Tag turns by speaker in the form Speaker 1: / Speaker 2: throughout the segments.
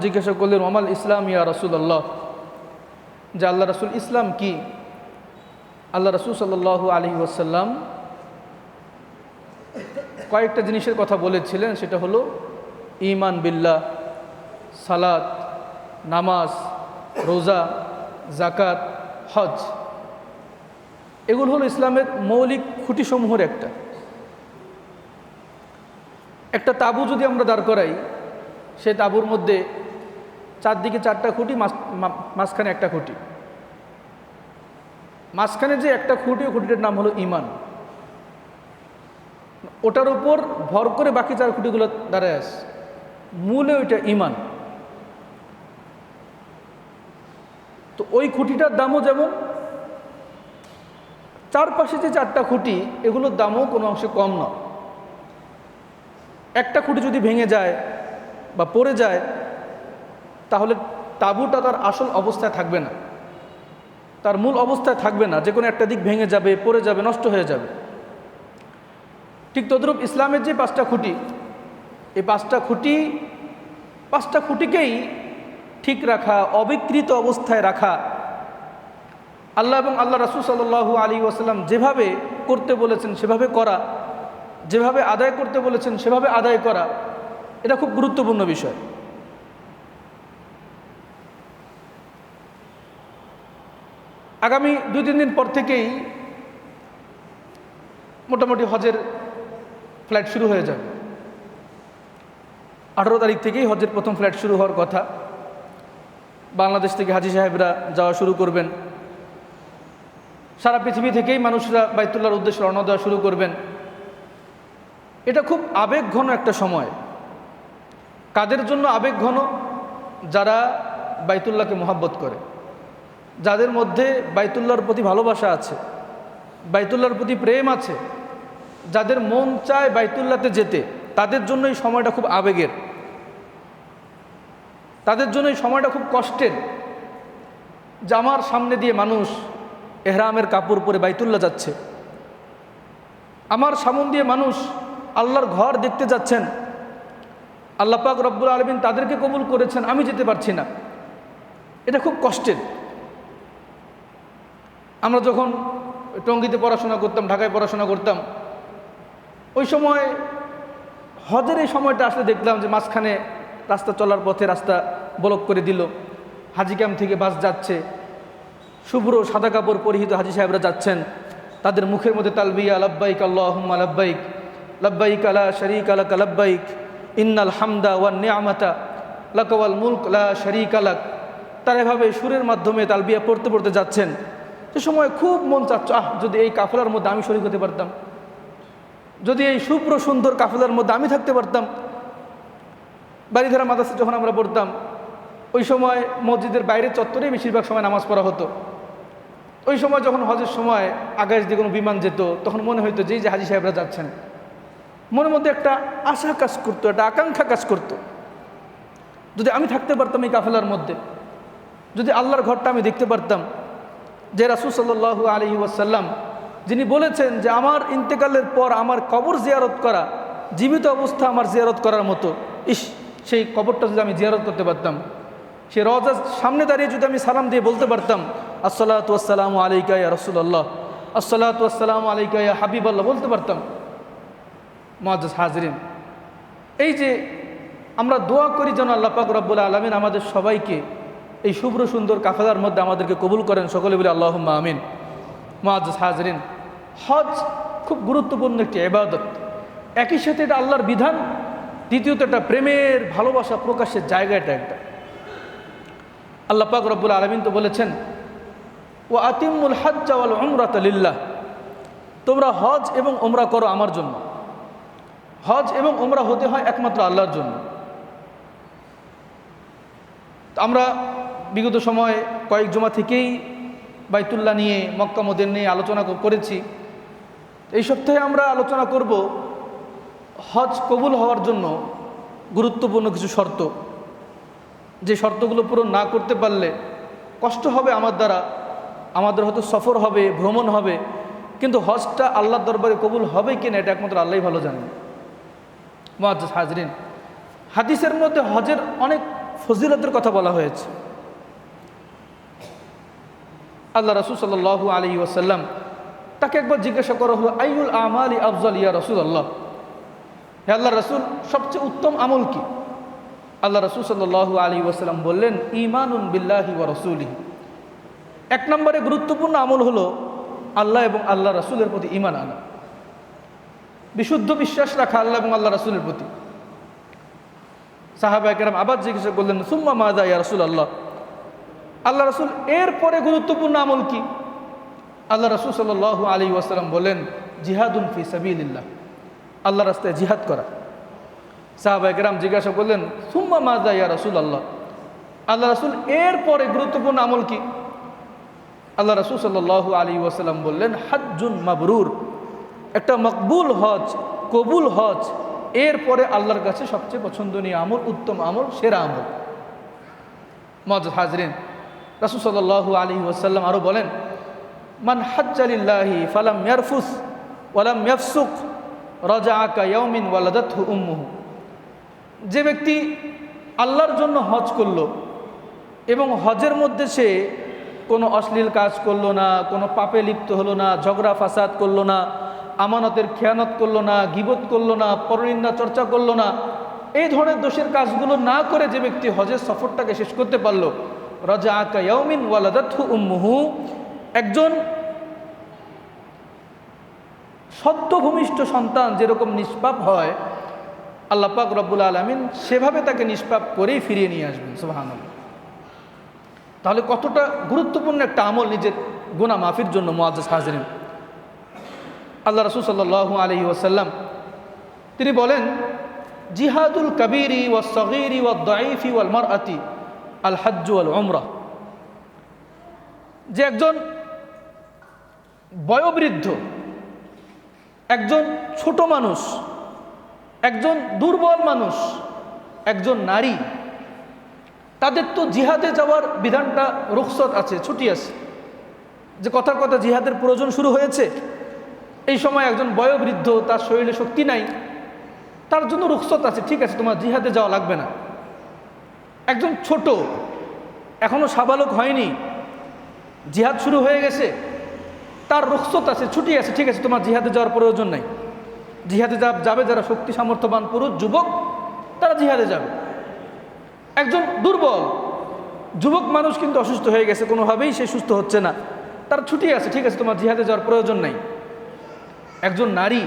Speaker 1: জিজ্ঞাসা করলেন ওমাল ইসলাম ইয়া রাসূলুল্লাহ, যে আল্লাহ রাসূল ইসলাম কি? আল্লাহ রাসূল সাল্লাল্লাহু আলাইহি ওয়াসাল্লাম কয়েকটা জিনিসের কথা বলেছিলেন। সেটা হলো ঈমান বিল্লাহ, সালাত, নামাজ, রোজা, যাকাত, হজ। এগুলো হলো ইসলামের মৌলিক খুঁটিসমূহের একটা তাঁবু যদি আমরা দাঁড় করাই, সেই তাঁবুর মধ্যে চারদিকে চারটা খুঁটি, মাঝখানে একটা খুঁটি। মাঝখানে যে একটা খুঁটি, খুঁটিটার নাম হলো ঈমান। ওটার উপর ভর করে বাকি চার খুঁটিগুলো দাঁড়ায় আছে, মূলে ওইটা ঈমান। তো ওই খুঁটিটার দামও যেমন, চারপাশে যে চারটা খুঁটি, এগুলোর দামও কোনো অংশে কম না। একটা খুঁটি যদি ভেঙে যায় বা পড়ে যায়, তাহলে তাঁবুটা তার আসল অবস্থায় থাকবে না, তার মূল অবস্থায় থাকবে না। যে কোনো একটা দিক ভেঙে যাবে, পড়ে যাবে, নষ্ট হয়ে যাবে। ঠিক তদ্রূপ ইসলামের যে পাঁচটা খুঁটি, এই পাঁচটা খুঁটিকেই ঠিক রাখা, অবিকৃত অবস্থায় রাখা, আল্লাহ এবং আল্লাহ রাসূল সাল্লাল্লাহু আলাইহি ওয়াসাল্লাম যেভাবে করতে বলেছেন সেভাবে করা, যেভাবে আদায় করতে বলেছেন সেভাবে আদায় করা, এটা খুব গুরুত্বপূর্ণ বিষয়। আগামী 2-3 দিন পর থেকেই মোটামুটি হজের ফ্লাইট শুরু হয়ে যাবে। 18 তারিখ থেকেই হজের প্রথম ফ্লাইট শুরু হওয়ার কথা। বাংলাদেশ থেকে হাজী সাহেবরা যাওয়া শুরু করবেন। সারা পৃথিবী থেকেই মানুষরা বাইতুল্লাহর উদ্দেশ্যে রওনা দেওয়া শুরু করবেন। এটা খুব আবেগঘন একটা সময়। কাদের জন্য আবেগঘন? যারা বাইতুল্লাহকে মহব্বত করে, যাদের মধ্যে বাইতুল্লাহর প্রতি ভালোবাসা আছে, বাইতুল্লাহর প্রতি প্রেম আছে, যাদের মন চায় বাইতুল্লাহতে যেতে, তাদের জন্য এই সময়টা খুব আবেগের, তাদের জন্য এই সময়টা খুব কষ্টের। যে আমার সামনে দিয়ে মানুষ এহরামের কাপড় পরে বাইতুল্লাহ যাচ্ছে, আমার সামনে দিয়ে মানুষ আল্লাহর ঘর দেখতে যাচ্ছেন, আল্লাহ পাক রব্বুল আলামিন তাদেরকে কবুল করেছেন, আমি যেতে পারছি না। এটা খুব কষ্টের। আমরা যখন টঙ্গীতে পড়াশোনা করতাম, ঢাকায় পড়াশোনা করতাম, ওই সময় হজের এই সময়টা আসলে দেখলাম যে মাঝখানে রাস্তা চলার পথে রাস্তা ব্লক করে দিল। হাজি ক্যাম্প থেকে বাস যাচ্ছে, শুভ্র সাদা কাপড় পরিহিত হাজি সাহেবরা যাচ্ছেন, তাদের মুখের মধ্যে তালবিয়া, লাব্বাইক আল্লাহুম্মা লাব্বাইক, লাব্বাইক লা শারীকা লাক লাব্বাইক, ইন্নাল হামদা ওয়ান নি'মাতা লাকা ওয়াল মুলক লা শারীকা লাক। তারা এভাবে সুরের মাধ্যমে তালবিয়া পড়তে পড়তে যাচ্ছেন। সে সময় খুব মন চাচ্ছে, যদি এই কাফেলার মধ্যে আমি শরীক হতে পারতাম, যদি এই শুভ্র সুন্দর কাফেলার মধ্যে আমি থাকতে পারতাম। বাড়িধারা মাদ্রাসা যখন আমরা পড়তাম, ওই সময় মসজিদের বাইরে চত্বরেই বেশিরভাগ সময় নামাজ পড়া হতো। ওই সময় যখন হজের সময় আকাশ দিয়ে কোনো বিমান যেত, তখন মনে হইতো যে হাজি সাহেবরা যাচ্ছেন, মনের মধ্যে একটা আশা কাজ করতো, একটা আকাঙ্ক্ষা কাজ করতো, যদি আমি থাকতে পারতাম এই কাফেলার মধ্যে, যদি আল্লাহর ঘরটা আমি দেখতে পারতাম। যে রাসূল সাল্লাল্লাহু আলাইহি ওয়াসাল্লাম যিনি বলেছেন যে আমার ইন্তেকালের পর আমার কবর জিয়ারত করা জীবিত অবস্থা আমার জিয়ারত করার মতো, সেই কবরটা যদি আমি জিয়ারত করতে পারতাম, সেই রওজার সামনে দাঁড়িয়ে যদি আমি সালাম দিয়ে বলতে পারতাম আসসালাতু ওয়াসসালামু আলাইকা ইয়া রাসূলুল্লাহ, আসসালাতু ওয়াসসালামু আলাইকা ইয়া হাবিবাল্লাহ বলতে পারতাম। মুআজ্জাজ হাজরিন, এই যে আমরা দোয়া করি যেন আল্লাহ পাক রব্বুল আলামিন আমাদের সবাইকে এই শুভ্র সুন্দর কাফেলার মধ্যে আমাদেরকে কবুল করেন, সকলে বলে আল্লাহুম্মা আমিন। মুআজ্জাজ হাজরিন, হজ খুব গুরুত্বপূর্ণ একটি ইবাদত। একই সাথে এটা আল্লাহর বিধান, দ্বিতীয়ত এটা প্রেমের ভালোবাসা প্রকাশের জায়গা। এটা একটা আল্লাহ পাক রব্বুল আলামিন তো বলেছেন ওয়া আতিমুল হজ্জা ওয়াল উমরাতা লিল্লাহ, তোমরা হজ এবং উমরা করো আমার জন্য। হজ এবং উমরা হতে হয় একমাত্র আল্লাহর জন্য। আমরা বিগত সময়ে কয়েক জুমা থেকেই বাইতুল্লাহ নিয়ে, মক্কা মদিনা নিয়ে আলোচনা করেছি। এই সপ্তাহে আমরা আলোচনা করব হজ কবুল হওয়ার জন্য গুরুত্বপূর্ণ কিছু শর্ত, যে শর্তগুলো পূরণ না করতে পারলে কষ্ট হবে আমার দ্বারা, আমাদের হয়তো সফর হবে, ভ্রমণ হবে, কিন্তু হজটা আল্লাহর দরবারে কবুল হবে কিনা এটা একমাত্র আল্লাহই ভালো জানেন। মুআজ্জাজ হাজরিন, হাদিসের মধ্যে হজের অনেক ফজিলতের কথা বলা হয়েছে। আল্লাহ রাসূল সাল্লাল্লাহু আলাইহি ওয়াসাল্লাম তাকে একবার জিজ্ঞাসা করা হলো, আইউল আমালি আফজাল ইয়া রাসূলুল্লাহ, হে আল্লাহ রাসূল, সবচেয়ে উত্তম আমল কি? আল্লাহ রাসূল সাল্লাল্লাহু আলাইহি ওয়াসাল্লাম বললেন, ঈমানুন বিল্লাহি ওয়া রাসূলিহি। এক নম্বরে গুরুত্বপূর্ণ আমল হলো আল্লাহ এবং আল্লাহ রাসূলের প্রতি ঈমান আনা, বিশুদ্ধ বিশ্বাস রাখা আল্লাহ এবং আল্লাহ রাসূলের প্রতি। সাহাবায়ে কেরাম আবার জিজ্ঞাসা করলেন, সুম্মা মাযা ইয়া রাসূলুল্লাহ, আল্লাহ রাসূল এরপরে গুরুত্বপূর্ণ আমল কি? আল্লাহ রাসূল সাল্লাল্লাহু আলাইহি ওয়াসাল্লাম বলেন, জিহাদুন ফি সাবিলিল্লাহ, আল্লাহর রাস্তায় জিহাদ করা। সাহাবায়ে কেরাম জিজ্ঞাসা করলেন, সুম্মা মাযা ইয়া রাসূলুল্লাহ, আল্লাহ রাসূল এরপরে গুরুত্বপূর্ণ আমল কি? আল্লাহ রাসূল সাল্লাল্লাহু আলাইহি ওয়াসাল্লাম বললেন, হাজ্জুন মাবরুর, একটা মকবুল হজ, কবুল হজ। এরপরে আল্লাহর কাছে সবচেয়ে পছন্দনীয় আমল, উত্তম আমল, সেরা আমল। মুআজ্জাজ হাজরিন, রাসূল সাল্লাল্লাহু আলাইহি ওয়াসাল্লাম আরও বলেন, মান হাজ্জা লিল্লাহি ফালাম ইয়ারফুস ওয়ালাম ইয়াফসুক রাজাআ কায়াউমিন ওয়ালাদাতহু উম্মুহু। যে ব্যক্তি আল্লাহর জন্য হজ করলো এবং হজের মধ্যে সে কোনো অশ্লীল কাজ করলো না, কোনো পাপে লিপ্ত হলো না, ঝগড়া ফাসাদ করলো না, আমানতের খেয়ানত করলো না, গীবত করলো না, পরনিন্দা চর্চা করলো না, এই ধরনের দোষের কাজগুলো না করে যে ব্যক্তি হজের সফরটাকে শেষ করতে পারলো, রাজাআ কায়াউমিন ওয়ালাদাতহু উম্মুহু, একজন সদ্যভূমিষ্ঠ সন্তান যেরকম নিষ্পাপ হয়, আল্লাহ পাক রব্বুল আলামিন সেভাবে তাকে নিষ্পাপ করেই ফিরিয়ে নিয়ে আসবেন। সুবহানাল্লাহ। তাহলে কতটা গুরুত্বপূর্ণ একটা আমল নিজের গুনাহ মাফির জন্য। মুআজ্জাজ হাজরিন, আল্লাহ রাসূল সাল্লাল্লাহু আলাইহি ওয়াসাল্লাম তিনি বলেন, জিহাদুল কাবীরি ওয়াস সগীরি ওয়াদ দাঈফি ওয়াল মারআতি আল হজ্জ ওয়াল উমরা। যে একজন বয়োবৃদ্ধ, একজন ছোট মানুষ, একজন দুর্বল মানুষ, একজন নারী, তাদের তো জিহাদে যাওয়ার বিধানটা রুখসত আছে, ছুটি আছে, যে কথার কথা জিহাদের প্রয়োজন শুরু হয়েছে। এই সময় একজন বয়োবৃদ্ধ, তার শরীরে শক্তি নাই, তার জন্য রুখসত আছে, ঠিক আছে তোমার জিহাদে যাওয়া লাগবে না। একজন ছোট, এখনো সাবালক হয়নি, জিহাদ শুরু হয়ে গেছে, তার রুখসত আছে, ছুটি আছে, ঠিক আছে তোমার জিহাদে যাওয়ার প্রয়োজন নাই। জিহাদে যাবে যারা শক্তি সামর্থ্যবান পুরুষ যুবক, তারা জিহাদে যাবে। একজন দুর্বল যুবক মানুষ কিন্তু অসুস্থ হয়ে গেছে, কোনোভাবেই সে সুস্থ হচ্ছে না, তার ছুটি আছে, ঠিক আছে তোমার জিহাদে যাওয়ার প্রয়োজন নাই। একজন নারী,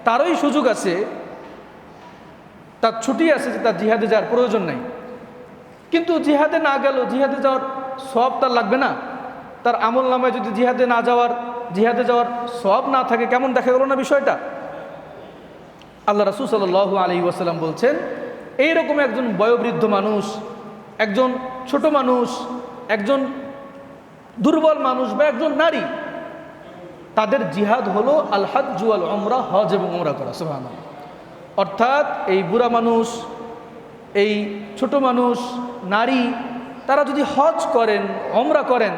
Speaker 1: তারই সুযোগ আছে, তার ছুটি আছে, যে তার জিহাদে যাওয়ার প্রয়োজন নাই, কিন্তু জিহাদে না গেল, জিহাদে যাওয়ার সওয়াব তার লাগবে না। তার আমল নামায় যদি জিহাদে যাওয়ার সওয়াব না থাকে, কেমন দেখা গেল না বিষয়টা? আল্লাহ রাসূল সাল্লাল্লাহু আলাইহি ওয়াসাল্লাম বলছেন, এইরকম একজন বয়োবৃদ্ধ মানুষ, একজন ছোট মানুষ, একজন দুর্বল মানুষ বা একজন নারী, তাদের জিহাদ হলো আল হজ্জ ওয়াল উমরা, হজ এবং উমরা করা। সুবহানাল্লাহ। অর্থাৎ এই বুড়া মানুষ, এই ছোট মানুষ, নারী, তারা যদি হজ করেন, উমরা করেন,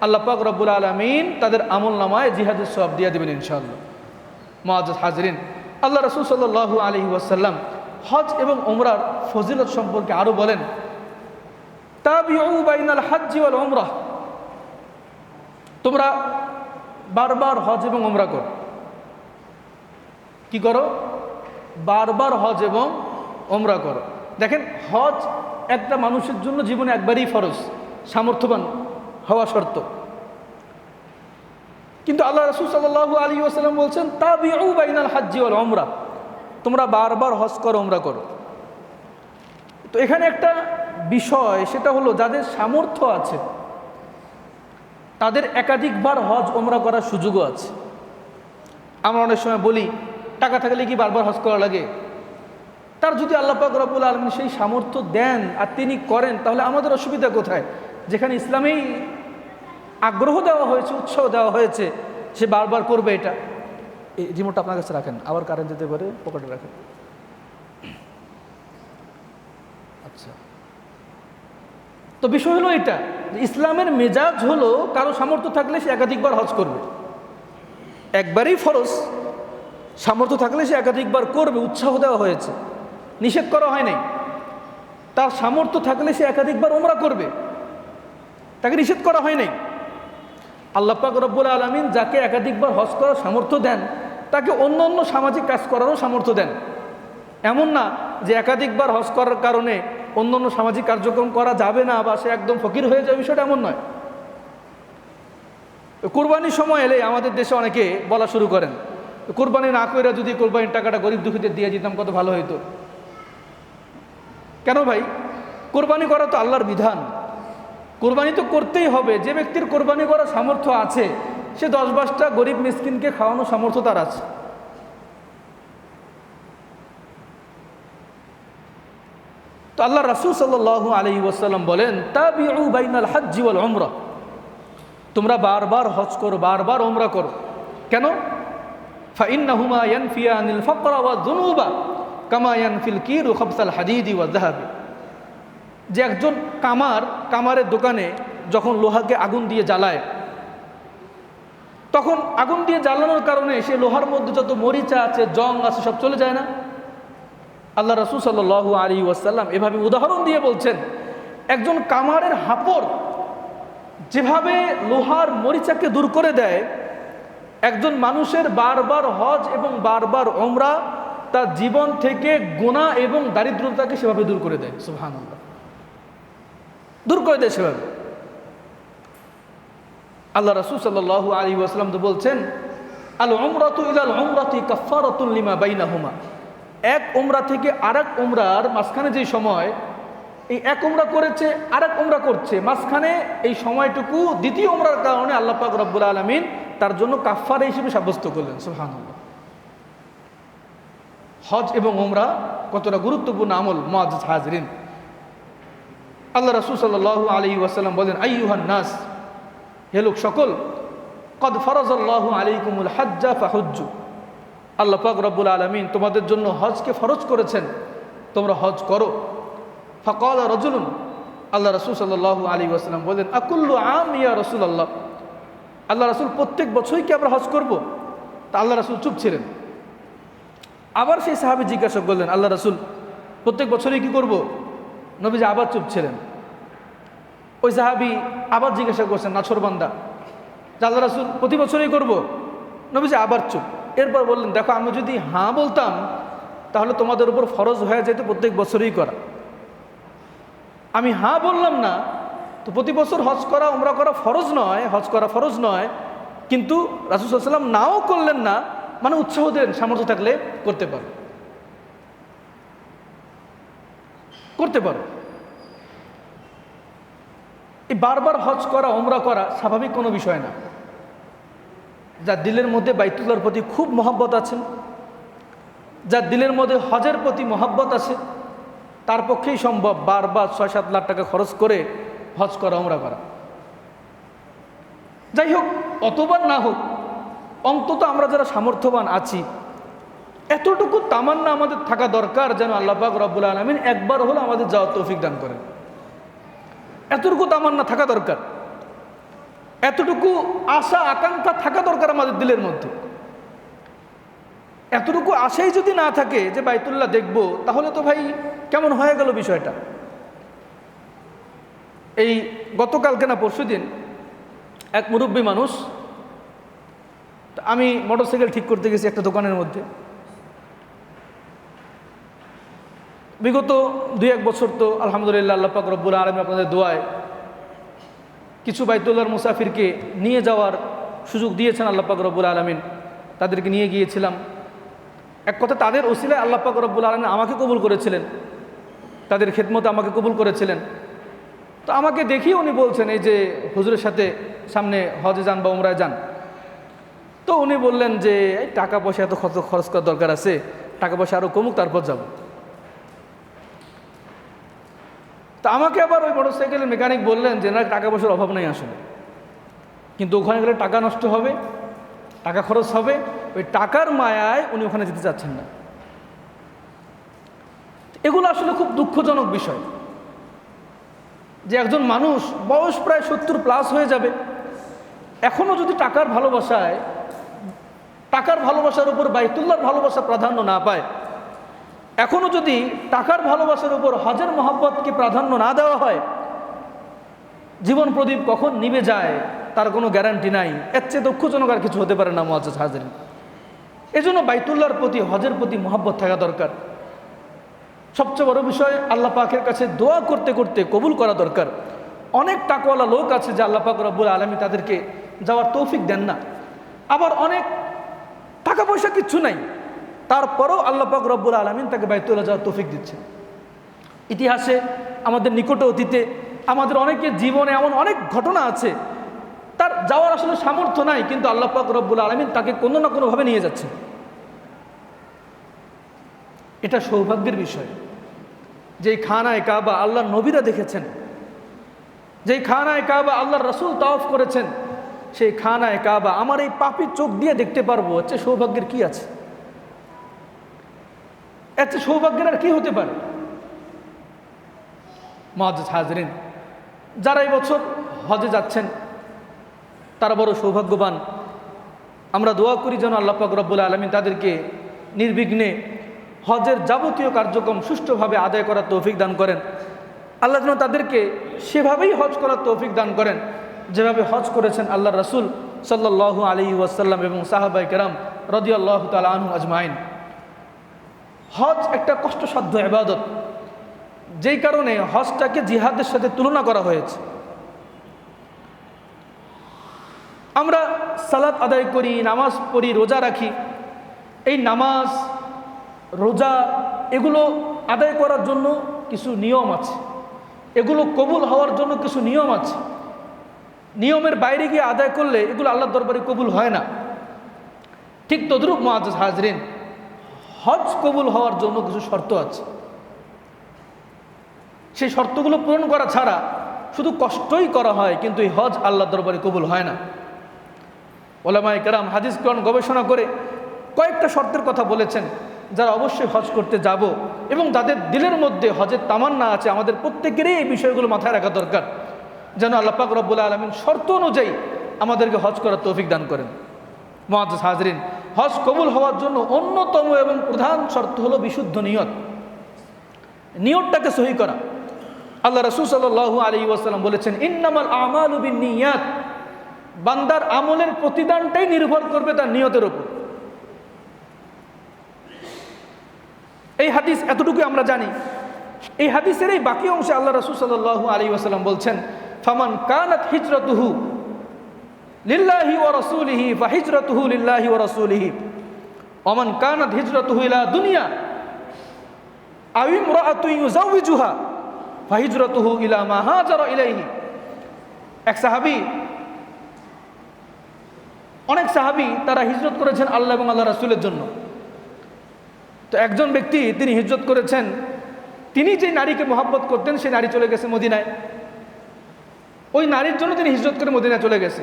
Speaker 1: আল্লাহ পাক রব্বুল আলামিন তাদের আমল নামায় জিহাদের সওয়াব দিয়ে দেবেন ইনশাআল্লাহ। মুআজ্জাজ হাজরিন, আল্লাহ রাসূল সাল্লাল্লাহু আলাইহি ওয়াসাল্লাম হজ এবং উমরার ফজিলত সম্পর্কে আরও বলেন, তাবিউ বাইনাল হজ্জি ওয়াল উমরাহ, তোমরা বারবার হজ এবং উমরা করো। কি করো? বারবার হজ এবং উমরা করো। দেখেন, হজ একটা মানুষের জন্য জীবনে একবারই ফরজ, সামর্থ্যবান হওয়া শর্ত। কিন্তু আল্লাহ রাসূল সাল্লাল্লাহু আলাইহি ওয়াসাল্লাম বলছেন, তাবিউ বাইনাল হজ্জি ওয়াল উমরা, তোমরা বারবার হজ করো, উমরা করো। তো এখানে একটা বিষয়, সেটা হলো যাদের সামর্থ্য আছে তাদের একাধিকবার হজ উমরা করার সুযোগও আছে। আমরা অনেক সময় বলি, টাকা থাকলে কি বারবার হজ করা লাগে? তার যদি আল্লাহ পাক রব্বুল আলামিন সেই সামর্থ্য দেন আর তিনি করেন, তাহলে আমাদের অসুবিধা কোথায়? যেখানে ইসলামেই আগ্রহ দেওয়া হয়েছে, উৎসাহ দেওয়া হয়েছে, সে বারবার করবে। এটা এই রিমোটটা আপনার কাছে রাখেন, আবার কারেন্ট যেতে পারে, পকেটে রাখেন। আচ্ছা, তো বিষয় হলো এটা, ইসলামের মেজাজ হলো কারো সামর্থ্য থাকলে সে একাধিকবার হজ করবে। একবারই ফরজ, সামর্থ্য থাকলে সে একাধিকবার করবে, উৎসাহ দেওয়া হয়েছে, নিষেধ করা হয় নাই। তার সামর্থ্য থাকলে সে একাধিকবার ওমরা করবে, তাকে নিষেধ করা হয় নাই। আল্লাহ পাক রব্বুল আলামিন যাকে একাধিকবার হজ করার সামর্থ্য দেন তাকে অন্য অন্য সামাজিক কাজ করারও সামর্থ্য দেন। এমন না যে একাধিকবার হজ করার কারণে অন্য অন্য সামাজিক কার্যক্রম করা যাবে না বা সে একদম ফকির হয়ে যাবে, বিষয়টা এমন নয়। কোরবানির সময় এলে আমাদের দেশে অনেকে বলা শুরু করেন, কোরবানি না করে যদি কোরবানির টাকাটা গরিব দুঃখীদের দিয়ে দিতাম কত ভালো হইতো। কেন ভাই? কোরবানি করা তো আল্লাহর বিধান, কোরবানি তো করতেই হবে। যে ব্যক্তির কোরবানি করার সামর্থ্য আছে সে 10-12টা গরিব মিসকিনকে খাওয়ানোর সামর্থ্য তার আছে। তো আল্লাহ রাসূল সাল্লাল্লাহু আলাইহি ওয়াসাল্লাম বলেন, তাবিউ বাইনাল হজ্জি ওয়াল উমরা, তোমরা বারবার হজ করো, বারবার উমরা করো। কেন? ফাইন্নাহুমা ইয়ানফিয়ানিল ফাকরা ওয়া যুনুবা কামা ইয়ানফিল কিরু খাবসাল হাদিদি ওয়া যাহাবি। যে একজন কামারের দোকানে যখন লোহাকে আগুন দিয়ে জ্বালায়, তখন আগুন দিয়ে জ্বালানোর কারণে সে লোহার মধ্যে যত মরিচা আছে, জং আছে, সব চলে যায় না? আল্লাহ রাসূল সাল্লাল্লাহু আলাইহি ওয়াসাল্লাম এভাবে উদাহরণ দিয়ে বলছেন, একজন কামারের হাপড় যেভাবে লোহার মরিচাকে দূর করে দেয়, একজন মানুষের বারবার হজ এবং বারবার উমরা তার জীবন থেকে গুনাহ এবং দারিদ্রতাকে সেভাবে দূর করে দেয়। সুবহানাল্লাহ, দূর করে দেয় সেভাবে। আল্লাহ রাসূল সাল্লাল্লাহু আলাইহি ওয়াসাল্লাম তো বলছেন, আল উমরাতু ইলাল উমরাতি কাফফারাতুন লিমা বাইনাহুমা। এক উমরা থেকে আরেক উমরার মাঝখানে যে সময়, এই এক উমরা করেছে আরেক উমরা করছে, মাঝখানে এই সময়টুকু দ্বিতীয় উমরার কারণে আল্লাহ পাক রব্বুল আলামিন তার জন্য কাফফারা হিসেবে সাব্যস্ত করলেন। সুবহানাল্লাহ। হজ এবং উমরা কতটা গুরুত্বপূর্ণ আমল মুআজ্জাজ হাজরিন। আল্লাহ রাসূল সাল্লাল্লাহু আলাইহি ওয়াসাল্লাম বলেন, আইয়ুহান নাস, হে লোক সকল, কদ ফরাজাল্লাহু আলাইকুমুল হাজ্জা ফাহুজ্জু। আল্লাহ পাক রব্বুল আলামিন তোমাদের জন্য হজকে ফরজ করেছেন, তোমরা হজ করো। ফাকাল রাজুলুন, আল্লাহ রাসূল সাল্লাল্লাহু আলাইহি ওয়াসাল্লাম বলেন, আকুল্লু আম ইয়া রাসূলুল্লাহ, আল্লাহ রাসূল প্রত্যেক বছরই কি আমরা হজ করব? তা আল্লাহ রাসূল চুপ ছিলেন। আবার সেই সাহাবী জিজ্ঞাসা করলেন, আল্লাহ রাসূল প্রত্যেক বছরই কি করব? নবীজি আবার চুপ ছিলেন। ওই সাহাবী আবার জিজ্ঞাসা করছেন, নাছরবান্দা, যে আল্লাহ রাসূল প্রতি বছরই করব? নবীজি আবার চুপ। এরপর বললেন, দেখো আমি যদি হ্যাঁ বলতাম তাহলে তোমাদের উপর ফরজ হয়ে যেত প্রত্যেক বছরই করা। আমি হ্যাঁ বললাম না, তো প্রতি বছর হজ করা উমরা করা ফরজ নয়, হজ করা ফরজ নয়, কিন্তু রাসূল সাল্লাল্লাহু আলাইহি ওয়াসাল্লাম নাও করলেন না, মানে উৎসাহ দেন সামর্থ্য থাকলে করতে পারো, করতে পারো। এই বারবার হজ করা উমরা করা স্বাভাবিক কোনো বিষয় না। যার দিলের মধ্যে বাইতুল্লাহর প্রতি খুব মহব্বত আছে, যার দিলের মধ্যে হজের প্রতি মহব্বত আছে, তার পক্ষেই সম্ভব বারবার ৬-৭ লাখ টাকা খরচ করে হজ করা উমরা করা। যাই হোক, অতবার না হোক, অন্তত আমরা যারা সামর্থ্যবান আছি এতটুকু তামান্না আমাদের থাকা দরকার যেন আল্লাহ পাক রব্বুল আলামিন একবার হলো আমাদের যাওয়ার তৌফিক দান করেন। এতটুকু তামান্না থাকা দরকার, এতটুকু আশা আকাঙ্ক্ষা থাকা দরকার আমাদের দিলের মধ্যে। এতটুকু আশাই যদি না থাকে যে বাইতুল্লাহ দেখব, তাহলে তো ভাই কেমন হয়ে গেল বিষয়টা। এই গতকালকে না পরশুদিন এক মুরব্বী মানুষ, আমি মোটরসাইকেল ঠিক করতে গেছি একটা দোকানের মধ্যে। বিগত 2-1 বছর তো আলহামদুলিল্লাহ আল্লাহ পাক রব্বুল আলামিন আপনাদের দোয়ায় কিছু বাইতুল্লাহর মুসাফিরকে নিয়ে যাওয়ার সুযোগ দিয়েছেন আল্লাহ পাক রব্বুল আলামিন। তাদেরকে নিয়ে গিয়েছিলাম। এক কথা তাদের ওসিলায় আল্লাহ পাক রব্বুল আলামিন আমাকে কবুল করেছিলেন, তাদের খেদমতে আমাকে কবুল করেছিলেন। তো আমাকে দেখিয়ে উনি বলছেন, এই যে হুজুরের সাথে সামনে হজে যান বা উমরায় যান। তো উনি বললেন যে এই টাকা পয়সা এত খরচ করার দরকার আছে, টাকা পয়সা আরও কমুক তারপর যাব। তা আমাকে আবার ওই মোটরসাইকেলের মেকানিক বললেন যে না, টাকা পয়সার অভাব নেই আসলে, কিন্তু ওখানে গেলে টাকা নষ্ট হবে, টাকা খরচ হবে। ওই টাকার মায়ায় উনি ওখানে যেতে চাচ্ছেন না। এগুলো আসলে খুব দুঃখজনক বিষয় যে একজন মানুষ বয়স প্রায় 70+ হয়ে যাবে, এখনও যদি টাকার ভালোবাসার উপর বাইতুল্লাহর ভালোবাসা প্রাধান্য না পায়, এখনও যদি টাকার ভালোবাসার উপর হজের মহব্বতকে প্রাধান্য না দেওয়া হয়, জীবন প্রদীপ কখন নিভে যায় তার কোনো গ্যারান্টি নাই। এর চেয়ে দুঃখজনক আর কিছু হতে পারে না মুআজ্জাজ হাজিরিন। এজন্য বাইতুল্লাহর প্রতি, হজের প্রতি মহব্বত থাকা দরকার। সবচেয়ে বড় বিষয়, আল্লাহ পাকের কাছে দোয়া করতে করতে কবুল করা দরকার। অনেক টাকাওয়ালা লোক আছে যে আল্লাহ পাক রব্বুল আলামিন তাদেরকে যাওয়ার তৌফিক দেন না। আবার অনেক টাকা পয়সা কিচ্ছু নাই, তারপরেও আল্লাহ পাক রব্বুল আলামিন তাকে বাইতুল্লাহ যাওয়ার তৌফিক দিচ্ছেন। ইতিহাসে, আমাদের নিকট অতীতে, আমাদের অনেকের জীবনে এমন অনেক ঘটনা আছে, তার যাওয়ার আসলে সামর্থ্য নাই, কিন্তু আল্লাহ পাক রব্বুল আলামিন তাকে কোনো না কোনোভাবে নিয়ে যাচ্ছেন। এটা সৌভাগ্যের বিষয়। যেই খানায় কাবা আল্লাহর নবীরা দেখেছেন, যেই খানায় কাবা আল্লাহর রাসূল তাওয়াফ করেছেন, সেই খানায় কাবা আমার এই পাপী চোখ দিয়ে দেখতে পারবো, হচ্ছে সৌভাগ্যের কি আছে? এত সৌভাগ্যের আর কি হতে পারে? মুআজ্জাজ হাজিরিন, যারা এই বছর হজে যাচ্ছেন তারা বড় সৌভাগ্যবান। আমরা দোয়া করি যেন আল্লাহ পাক রব্বুল আলামিন তাদেরকে নির্বিঘ্নে হজের যাবতীয় কার্যক্রম সুষ্ঠুভাবে আদায় করার তৌফিক দান করেন। আল্লাহ যেন তাদেরকে সেভাবেই হজ করার তৌফিক দান করেন যেভাবে হজ করেছেন আল্লাহ রাসূল সাল্লাল্লাহু আলাইহি ওয়াসাল্লাম এবং সাহাবায়ে কেরাম রাদিয়াল্লাহু তাআলা আনহুম আজমাইন। হজ একটা কষ্টসাধ্য ইবাদত, যেই কারণে হজটাকে জিহাদের সাথে তুলনা করা হয়েছে। আমরা সালাত আদায় করি, নামাজ পড়ি, রোজা রাখি। এই নামাজ, রোজা এগুলো আদায় করার জন্য কিছু নিয়ম আছে, এগুলো কবুল হওয়ার জন্য কিছু নিয়ম আছে। নিয়মের বাইরে গিয়ে আদায় করলে এগুলো আল্লাহর দরবারে কবুল হয় না। ঠিক তদ্রূপ মুআজ্জাজ হাজিরিন, হজ কবুল হওয়ার জন্য কিছু শর্ত আছে। সেই শর্তগুলো পূরণ করা ছাড়া শুধু কষ্টই করা হয়, কিন্তু এই হজ আল্লাহর দরবারে কবুল হয় না। উলামায়ে কেরাম হাদিস কোরআন গবেষণা করে কয়েকটা শর্তের কথা বলেছেন, যারা অবশ্যই হজ করতে যাব এবং যাদের দিলের মধ্যে হজের তামান্না আছে, আমাদের প্রত্যেকেরই এই বিষয়গুলো মাথায় রাখা দরকার, যেন আল্লাহ পাক রব্বুল আলামিন শর্ত অনুযায়ী আমাদেরকে হজ করার তৌফিক দান করেন। মুআজ্জাজ হাজিরিন, হজ কবুল হওয়ার জন্য অন্যতম এবং প্রধান শর্ত হলো বিশুদ্ধ নিয়ত। নিয়তটাকে সহি করা। আল্লাহ রাসূল সাল্লাল্লাহু আলাইহি ওয়াসাল্লাম বলেছেন, ইন্নামাল আমালু বিন্নিয়াত, বান্দার আমলের প্রতিদানটাই নির্ভর করবে তার নিয়তের উপর। এই হাদিস এতটুকু আমরা জানি। এই হাদিসের এই বাকি অংশে আল্লাহ রাসূল সাল্লাল্লাহু আলাইহি ওয়াসাল্লাম বলছেন, ফামান কানাত হিজরাতুহু লিল্লাহি ওয়া রাসূলিহি ফাহিজরাতুহু লিল্লাহি ওয়া রাসূলিহি ওয়া মান কানাত হিজরাতুহু ইলা দুনিয়া আও ইমরাআতুন ইউযাওয়িজুহা ফাহিজরাতুহু ইলা মা হাজারা ইলাইহি। অনেক সাহাবী তারা হিজরত করেছেন আল্লাহ এবং আল্লাহ রাসূলের জন্য। তো একজন ব্যক্তি তিনি হিজরত করেছেন, তিনি যে নারীকে মহব্বত করতেন সেই নারী চলে গেছে মদিনায়। ওই নারীর জন্য তিনি হিজরত করে মদিনায় চলে গেছে।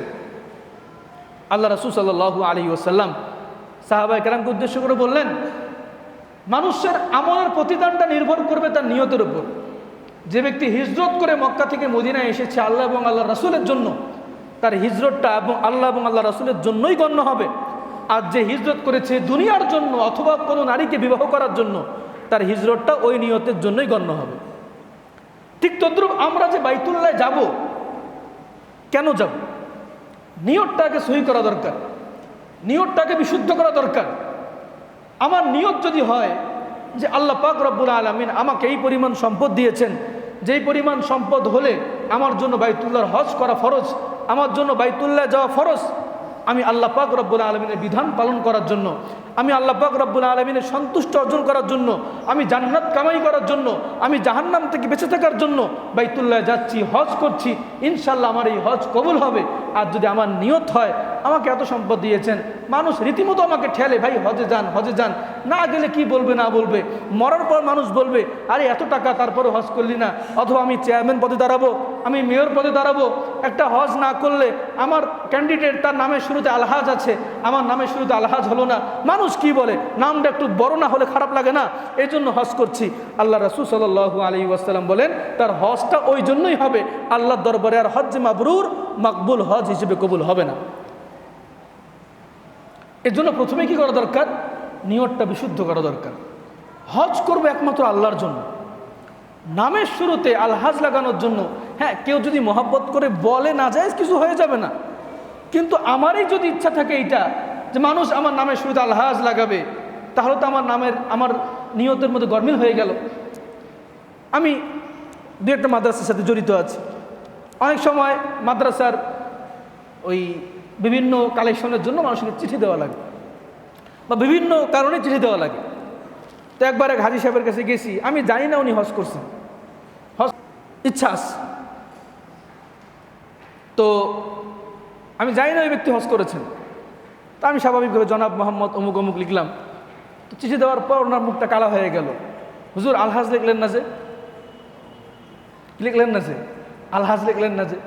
Speaker 1: আল্লাহ রাসূল সাল্লাল্লাহু আলাইহি ওয়াসাল্লাম সাহাবায়ে কেরামকে উদ্দেশ্য করে বললেন, মানুষের আমলের প্রতিদানটা নির্ভর করবে তার নিয়তের উপর। যে ব্যক্তি হিজরত করে মক্কা থেকে মদিনায় এসেছে আল্লাহ এবং আল্লাহ রাসূলের জন্য, তার হিজরতটা এবং আল্লাহ এবং আল্লাহ রাসূলের জন্যই গণ্য হবে। আর যে হিজরত করেছে দুনিয়ার জন্য অথবা কোনো নারীকে বিবাহ করার জন্য, তার হিজরতটা ওই নিয়তের জন্যই গণ্য হবে। ঠিক তদ্রূপ আমরা যে বাইতুল্লাহ যাব, কেন যাব? নিয়তটাকে সহি করা দরকার, নিয়তটাকে বিশুদ্ধ করা দরকার। আমার নিয়ত যদি হয় যে আল্লাহ পাক রব্বুল আলামিন আমাকে এই পরিমাণ সম্পদ দিয়েছেন, যেই পরিমাণ সম্পদ হলে আমার জন্য বাইতুল্লাহর হজ করা ফরজ, আমার জন্য বাইতুল্লাহ যাওয়া ফরজ, আমি আল্লাহ পাক রব্বুল আলামিনের বিধান পালন করার জন্য, আমি আল্লাহ পাক রব্বুল আলামিনের সন্তুষ্ট অর্জন করার জন্য, আমি জান্নাত কামাই করার জন্য, আমি জাহান্নাম থেকে বেঁচে থাকার জন্য বাইতুল্লাহ যাচ্ছি, হজ করছি, ইনশাল্লাহ আমার এই হজ কবুল হবে। আর যদি আমার নিয়ত হয় আমাকে এত সম্পদ দিয়েছেন, মানুষ রীতিমতো আমাকে ঠেলে, ভাই হজে যান, হজে যান, না গেলে কি বলবে না বলবে, মরার পর মানুষ বলবে আরে এত টাকা তারপরে হজ করলি না, অথবা আমি চেয়ারম্যান পদে দাঁড়াবো, আমি মেয়র পদে দাঁড়াবো, একটা হজ না করলে আমার ক্যান্ডিডেট তার নামের শুরুতে আলহাজ আছে, আমার নামের শুরুতে আলহাজ হলো না, মানুষ কি বলে, নামটা একটু বড় না হলে খারাপ লাগে না, এই জন্য হজ করছি। আল্লাহ রাসূল সাল্লাল্লাহু আলাইহি ওয়াসাল্লাম বলেন, তার হজটা ওই জন্যই হবে, আল্লাহর দরবারে আর হজ মাবরুর মকবুল হজ হিসেবে কবুল হবে না। এর জন্য প্রথমে কি করা দরকার? নিয়তটা বিশুদ্ধ করা দরকার। হজ করবো একমাত্র আল্লাহর জন্য, নামের শুরুতে আলহাজ লাগানোর জন্য। হ্যাঁ, কেউ যদি মহাব্বত করে বলে না যায় কিছু হয়ে যাবে না, কিন্তু আমারই যদি ইচ্ছা থাকে এইটা যে মানুষ আমার নামের শুরুতে আলহাজ লাগাবে, তাহলে তো আমার নিয়তের মধ্যে গরমিল হয়ে গেল। আমি দু একটা মাদ্রাসার সাথে জড়িত আছি। অনেক সময় মাদ্রাসার ওই বিভিন্ন কালেকশনের জন্য মানুষকে চিঠি দেওয়া লাগে বা বিভিন্ন কারণে চিঠি দেওয়া লাগে। তো একবার এক হাজী সাহেবের কাছে গেছি, আমি জানি না উনি হজ করছেন, হজ ইচ্ছা আছে, তো আমি জানি না ওই ব্যক্তি হজ করেছেন। তা আমি স্বাভাবিকভাবে জনাব মোহাম্মদ অমুক অমুক লিখলাম। তো চিঠি দেওয়ার পর ওনার মুখটা কালা হয়ে গেল। হুজুর আলহাজ লিখলেন না যে, লিখলেন না যে, আলহাজ লিখলেন না যে।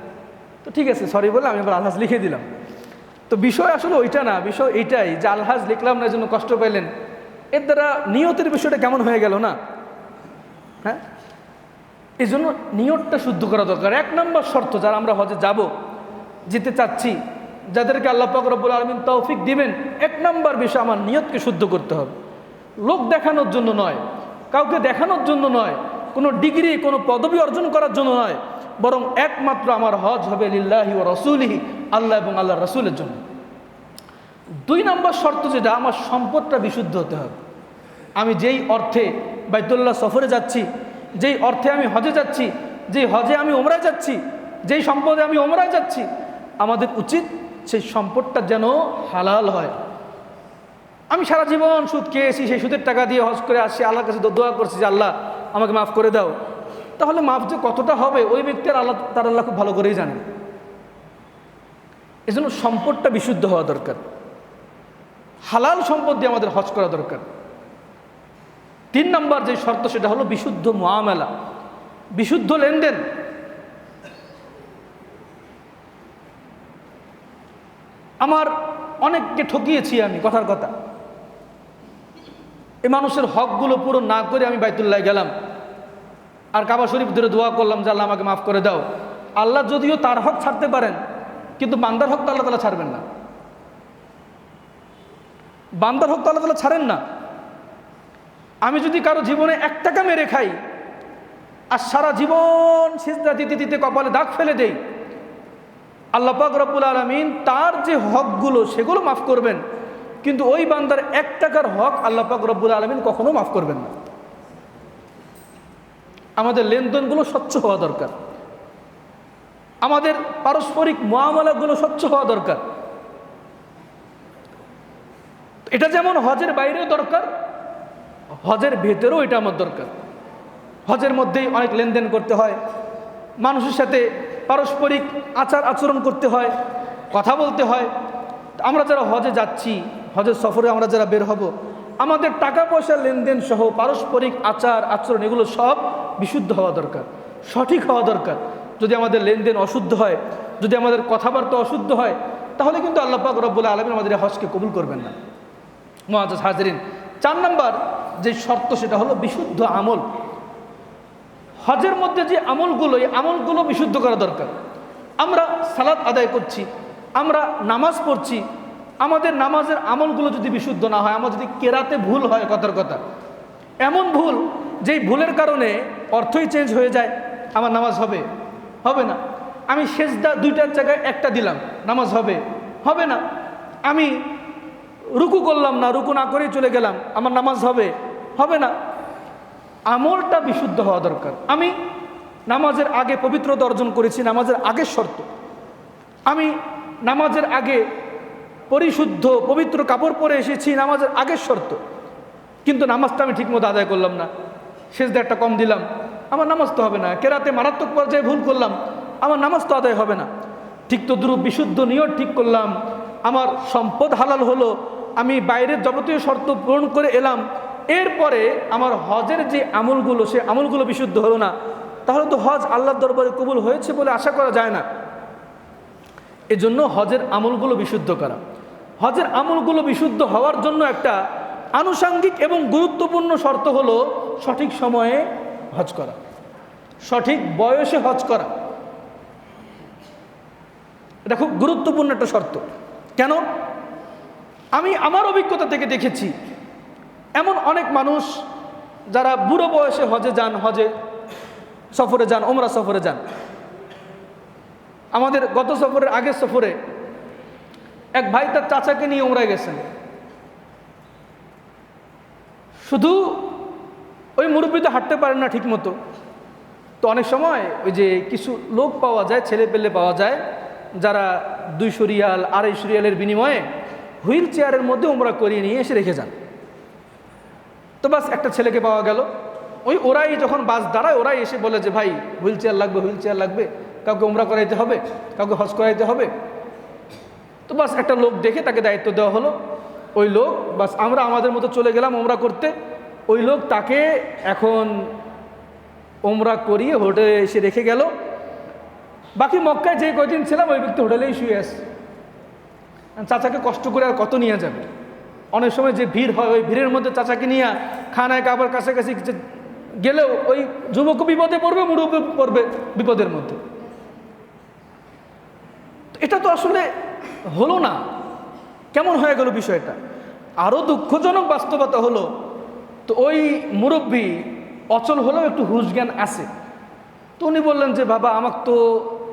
Speaker 1: তো ঠিক আছে, সরি বলে আমি আবার আলহাজ লিখে দিলাম। তো বিষয় আসলে ওইটা না, বিষয় এইটাই যে আলহাজ লিখলাম না, জন্য কষ্ট পেলেন, এর দ্বারা নিয়তের বিষয়টা কেমন হয়ে গেল না? হ্যাঁ, এই জন্য নিয়তটা শুদ্ধ করা দরকার। এক নম্বর শর্ত, যারা আমরা হজে যাব, যেতে চাচ্ছি, যাদেরকে আল্লাহ পাক রব্বুল আলামিন তৌফিক দিবেন, এক নম্বর বিষয় আমার নিয়তকে শুদ্ধ করতে হবে। লোক দেখানোর জন্য নয়, কাউকে দেখানোর জন্য নয়, কোনো ডিগ্রি কোনো পদবি অর্জন করার জন্য নয়, বরং একমাত্র আমার হজ হবে লিল্লাহি ওয়া রাসূলিহি, আল্লাহ এবং আল্লাহর রাসূলের জন্য। দুই নম্বর শর্ত যেটা, আমার সম্পদটা বিশুদ্ধ হতে হবে। আমি যেই অর্থে বাইতুল্লাহ সফরে যাচ্ছি, যেই অর্থে আমি হজে যাচ্ছি, যেই হজে আমি ওমরায় যাচ্ছি, যেই সম্পদে আমি ওমরায় যাচ্ছি, আমাদের উচিত সেই সম্পদটা যেন হালাল হয়। আমি সারা জীবন সুদ খেয়েছি, সেই সুদের টাকা দিয়ে হজ করে আসছি, আল্লাহর কাছে দোয়া করছি যে আল্লাহ আমাকে মাফ করে দাও, তাহলে মাফ যে কতটা হবে ওই ব্যক্তির আল্লাহ খুব ভালো করেই জানেন। এজন্য সম্পদটা বিশুদ্ধ হওয়া দরকার, হালাল সম্পদ দিয়ে আমাদের হজ করা দরকার। তিন নম্বর যে শর্ত, সেটা হলো বিশুদ্ধ মুআমালা, বিশুদ্ধ লেনদেন। আমার অনেককে ঠকিয়েছি আমি, কথার কথা। এই মানুষের হকগুলো পুরো না করে আমি বাইতুল্লাহ গেলাম, আর কাবা শরীফ ধরে দোয়া করলাম যে আল্লাহ আমাকে মাফ করে দাও। আল্লাহ যদিও তার হক ছাড়তে পারেন, কিন্তু বান্দার হক তো আল্লাহ তাআলা ছাড়বেন না। বান্দার হক তো আল্লাহ তাআলা ছাড়েন না। আমি যদি কারো জীবনে 1 টাকা মেরে খাই আর সারা জীবন সিজদা দিতে দিতে কপালে দাগ ফেলে দেই, আল্লাহ পাক রব্বুল আলামিন তার যে হকগুলো সেগুলো মাফ করবেন, কিন্তু ওই বান্দার 1 টাকার হক আল্লাহ পাক রব্বুল আলামিন কখনো মাফ করবেন না। আমাদের লেনদেনগুলো স্বচ্ছ হওয়া দরকার, আমাদের পারস্পরিক মুআমালাগুলো স্বচ্ছ হওয়া দরকার। এটা যেমন হজের বাইরেও দরকার, হজের ভেতরেও এটা আমার দরকার। হজের মধ্যেই অনেক লেনদেন করতে হয়, মানুষের সাথে পারস্পরিক আচার আচরণ করতে হয়, কথা বলতে হয়। আমরা যারা হজে যাচ্ছি, হজের সফরে আমরা যারা বের হব, আমাদের টাকা পয়সা লেনদেন সহ পারস্পরিক আচার আচরণ এগুলো সব বিশুদ্ধ হওয়া দরকার, সঠিক হওয়া দরকার। যদি আমাদের লেনদেন অশুদ্ধ হয়, যদি আমাদের কথাবার্তা অশুদ্ধ হয়, তাহলে কিন্তু আল্লাহ পাক রব্বুল আলামিন আমাদের হজকে কবুল করবেন না। মুআজ্জাজ হাজিরিন, 4 নম্বর যে শর্ত, সেটা হলো বিশুদ্ধ আমল। হজের মধ্যে যে আমলগুলো, এই আমলগুলো বিশুদ্ধ করা দরকার। আমরা সালাত আদায় করছি, আমরা নামাজ পড়ছি, আমাদের নামাজের আমলগুলো যদি বিশুদ্ধ না হয়, আমার যদি কেরাতে ভুল হয়, কথার কথা এমন ভুল যেই ভুলের কারণে অর্থই চেঞ্জ হয়ে যায়, আমার নামাজ হবে? হবে না। আমি সেজদা 2টার জায়গায় 1টা দিলাম, নামাজ হবে? হবে না। আমি রুকু করলাম না, রুকু না করেই চলে গেলাম, আমার নামাজ হবে? হবে না। আমলটা বিশুদ্ধ হওয়া দরকার। আমি নামাজের আগে পবিত্রতা অর্জন করেছি, নামাজের আগের শর্ত। আমি নামাজের আগে পরিশুদ্ধ পবিত্র কাপড় পরে এসেছি, নামাজের আগের শর্ত। কিন্তু নামাজটা আমি ঠিকমতো আদায় করলাম না, সেজদা একটা কম দিলাম, আমার নামাজ তো হবে না। কেরাতে মারাত্মক পর্যায়ে ভুল করলাম, আমার নামাজ তো আদায় হবে না। ঠিক তো দ্রুপ বিশুদ্ধ নিয়ত ঠিক করলাম, আমার সম্পদ হালাল হলো, আমি বাইরের যাবতীয় শর্ত পূরণ করে এলাম, এরপরে আমার হজের যে আমলগুলো, সে আমলগুলো বিশুদ্ধ হলো না, তাহলে তো হজ আল্লাহর দরবারে কবুল হয়েছে বলে আশা করা যায় না। এজন্য হজের আমলগুলো বিশুদ্ধ করা। হজের আমলগুলো বিশুদ্ধ হওয়ার জন্য একটা আনুষাঙ্গিক এবং গুরুত্বপূর্ণ শর্ত হলো সঠিক সময়ে হজ করা, সঠিক বয়সে হজ করা। এটা খুব গুরুত্বপূর্ণ একটা শর্ত। কেন? আমি আমার অভিজ্ঞতা থেকে দেখেছি, এমন অনেক মানুষ যারা বুড়ো বয়সে হজে যান, হজে সফরে যান, ওমরা সফরে যান। আমাদের গত সফরের আগের সফরে এক ভাই তার চাচাকে নিয়ে ওমরায় গেছেন। শুধু ওই মুরব্বী তো হাঁটতে পারেন না ঠিক মতো, তো অনেক সময় ওই যে কিছু লোক পাওয়া যায়, ছেলে পেলে পাওয়া যায়, যারা 200 রিয়াল 250 রিয়ালের বিনিময়ে হুইল চেয়ারের মধ্যে ওমরা করিয়ে নিয়ে এসে রেখে যান। তো বাস একটা ছেলেকে পাওয়া গেল। ওরাই যখন বাস দাঁড়ায় ওরাই এসে বলে যে ভাই হুইল চেয়ার লাগবে, হুইল চেয়ার লাগবে, কাউকে ওমরা করাইতে হবে, কাউকে হজ করাইতে হবে। তো বাস একটা লোক দেখে তাকে দায়িত্ব দেওয়া হলো। ওই লোক বাস আমরা আমাদের মতো চলে গেলাম ওমরা করতে। ওই লোক তাকে এখন ওমরা করিয়ে হোটেলে এসে রেখে গেল। বাকি মক্কায় যে কয়দিন ছিলাম ওই ব্যক্তি হোটেলেই শুয়ে আসে। চাচাকে কষ্ট করে আর কত নিয়ে যাবে? অনেক সময় যে ভিড় হয় ওই ভিড়ের মধ্যে চাচাকে নিয়ে খানায় কাবার কাছাকাছি গেলেও ওই যুবক বিপদে পড়বে, মুরব্বী পড়বে বিপদের মধ্যে। এটা তো আসলে হলো না, কেমন হয়ে গেল বিষয়টা। আরও দুঃখজনক বাস্তবতা হলো, তো ওই মুরব্বী অচল হলেও একটু হুঁশ জ্ঞান আছে। তো উনি বললেন যে বাবা আমাকে তো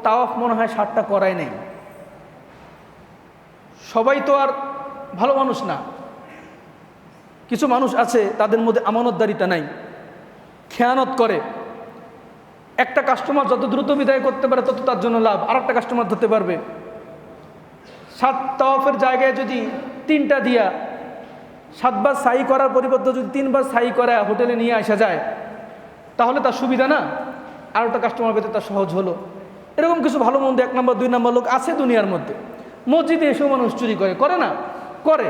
Speaker 1: তাওয়াফ মনে হয় 60টা করাই নেই। সবাই তো আর ভালো মানুষ না, কিছু মানুষ আছে তাদের মধ্যে আমানতদারিতা নাই, খেয়ানত করে। একটা কাস্টমার যত দ্রুত বিদায় করতে পারে তত তার জন্য লাভ, আর একটা কাস্টমার ধরতে পারবে। 7 তাওয়াফের জায়গায় যদি 3টা দিয়া 7 বার সাই করার পরিবর্তে যদি 3 বার সাই করা হোটেলে নিয়ে আসা যায় তাহলে তার সুবিধা না, আর একটা কাস্টমার পেতে তার সহজ হলো। এরকম কিছু ভালো মন্দ 1 নম্বর 2 নম্বর লোক আছে দুনিয়ার মধ্যে। মসজিদে এসেও মানুষ চুরি করে, করে না? করে।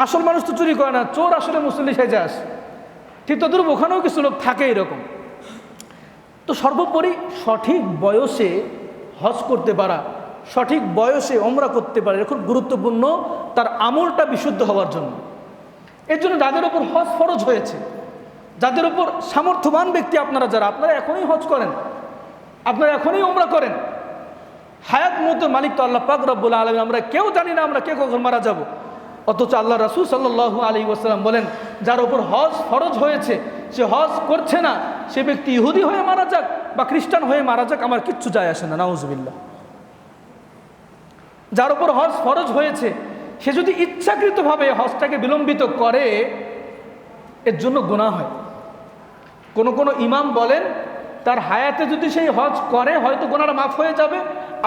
Speaker 1: আসল মানুষ তো চুরি করে না, চোর আসলে মুসল্লি সেজে আসে। ঠিক তদ্রুপ ওখানেও কিছু লোক থাকে এরকম। তো সর্বোপরি সঠিক বয়সে হজ করতে পারা, সঠিক বয়সে ওমরা করতে পারা খুব গুরুত্বপূর্ণ, তার আমলটা বিশুদ্ধ হওয়ার জন্য। এর জন্য যাদের উপর হজ ফরজ হয়েছে, যাদের উপর সামর্থ্যবান ব্যক্তি আপনারা যারা, আপনারা এখনই হজ করেন, আপনারা এখনই ওমরা করেন। হায়াত মৌতের মালিক তো আল্লাহ পাক রব্বুল আলামিন। আমরা কেউ জানি না আমরা কে কখন মারা যাব, অথচ আল্লাহ রাসূল সাল্লাল্লাহু আলাইহি ওয়াসাল্লাম বলেন যার উপর হজ ফরজ হয়েছে সে হজ করছে না, সে ব্যক্তি ইহুদি হয়ে মারা যাক বা খ্রিস্টান হয়ে মারা যাক, আমার কিচ্ছু যায় আসে না, নাউজুবিল্লাহ। যার উপর হজ ফরজ হয়েছে সে যদি ইচ্ছাকৃতভাবে হজটাকে বিলম্বিত করে এর জন্য গুনাহ হয়। কোন ইমাম বলেন তার হায়াতে যদি সেই হজ করে হয়তো গুনাহটা মাফ হয়ে যাবে।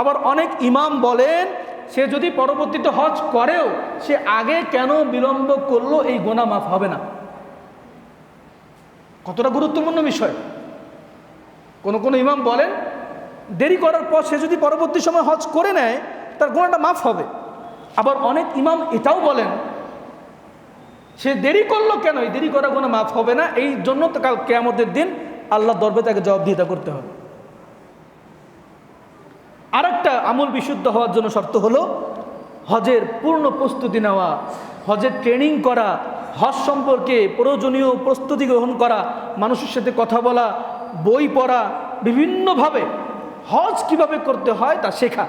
Speaker 1: আবার অনেক ইমাম বলেন সে যদি পরবর্তীতে হজ করেও সে আগে কেন বিলম্ব করলো এই গুনাহ মাফ হবে না। কতটা গুরুত্বপূর্ণ বিষয়। কোন ইমাম বলেন দেরি করার পর সে যদি পরবর্তী সময় হজ করে নেয় তার গুনাহটা মাফ হবে। আবার অনেক ইমাম এটাও বলেন সে দেরি করলো কেন, এই দেরি করা গুনাহ মাফ হবে না, এই জন্য তো কাল কিয়ামতের দিন আল্লাহ দরবারে তাকে জবাবদিহিতা করতে হবে। আরেকটা আমল বিশুদ্ধ হওয়ার জন্য শর্ত হলো হজের পূর্ণ প্রস্তুতি নেওয়া, হজের ট্রেনিং করা, হজ সম্পর্কে প্রয়োজনীয় প্রস্তুতি গ্রহণ করা, মানুষের সাথে কথা বলা, বই পড়া, বিভিন্নভাবে হজ কিভাবে করতে হয় তা শেখা।